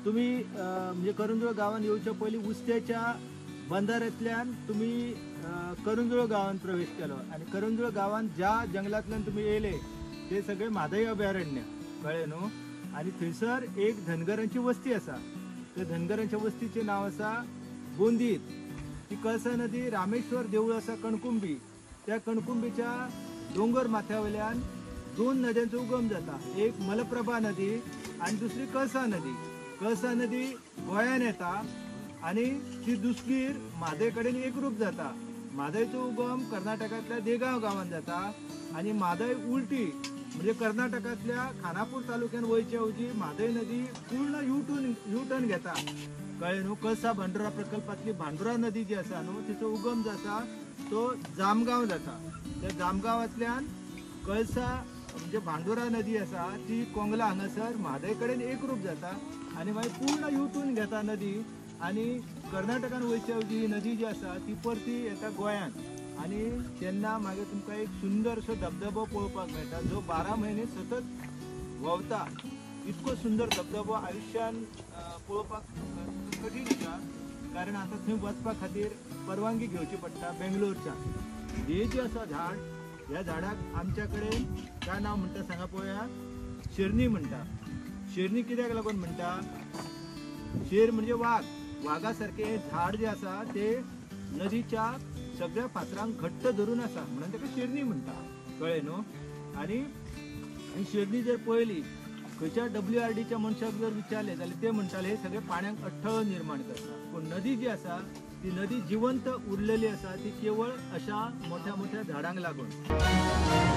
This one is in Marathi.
तुम्ही म्हणजे करंजुळ गावात येऊच्या पयलीं उस्त्याच्या बंधाऱ्यातल्यान तुम्ही करंजुळ गावात प्रवेश केलो आणि करंजुळ गावात ज्या जंगलातल्यान तुम्ही येयले ते सगळे म्हादई अभयारण्य कळ्ळें न्हू. आणि थंयसर एक धनगरांची वस्ती आसा. त्या धनगरांच्या वस्तीचे नाव आसा बोंदीत. ती कळसा नदी रामेश्वर देऊळ आसा कणकुंबी, त्या कणकुंबीच्या डोंगर माथ्यावयल्यान दोन नद्यांचो उगम जाता. एक मलप्रभा नदी आणि दुसरी कळसा नदी. कळसा नदी गोंयान येता आणि ती दुसरीर म्हादय कडेन एकरूप जाता. म्हादयचो उगम कर्नाटकांतल्या देगांव गांवांत जाता आणि म्हादय उलटी म्हणजे कर्नाटकांतल्या खानापूर तालुक्यान वयचे उजी म्हादय नदी पूर्ण युटर्न घेता. कळ्ळें न्हू. कळसा भांडुरा प्रकल्पातली भांडुरा नदी जी आसा न्हू तिचो उगम जाता तो जामगांव जाता. त्या जामगांवांतल्यान कळसा म्हणजे भांडुरा नदी आसा ती कोंगला हांगासर म्हादय कडेन एकरूप जाता आणि मागीर पूर्ण युटर्न घेता नदी आणि कर्नाटकान वयच्या ही नदी जी आसा ती परती येता गोंयान. आणि तेन्ना मागीर तुमकां एक सुंदर असो धबधबो पळोवपाक मेळटा जो 12 म्हयने सतत व्हांवता. इतको सुंदर धबधबो आयुश्यान पळोवपाक कठीण आसा कारण आतां थंय वचपा खातीर परवानगी घेवची पडटा बेंगलोरच्यान. हे जे आसा झाड ह्या झाडाक आमच्या कडेन काय नांव म्हणटा सांगा पळोवया. शेरणी म्हणटा. शेरणी कित्याक लागून म्हणटा. शेर म्हणजे वाघ. वाघा सारखे हे झाड जे आसा ते नदीच्या सगळ्या फातरांक घट्ट धरून आसा म्हणून ताका शेरणी म्हणटा. कळ्ळें न्हू. आणि ही शेरणी जर पळयली खंयच्या WRDच्या मनशाक जर विचारले जाल्यार ते म्हणटाले हे सगळे पाण्याक अठ्ठळ निर्माण करता. पूण नदी जी आसा ती नदी जिवंत उरलेली आसा ती केवळ अशा मोठ्या मोठ्या झाडांक लागून.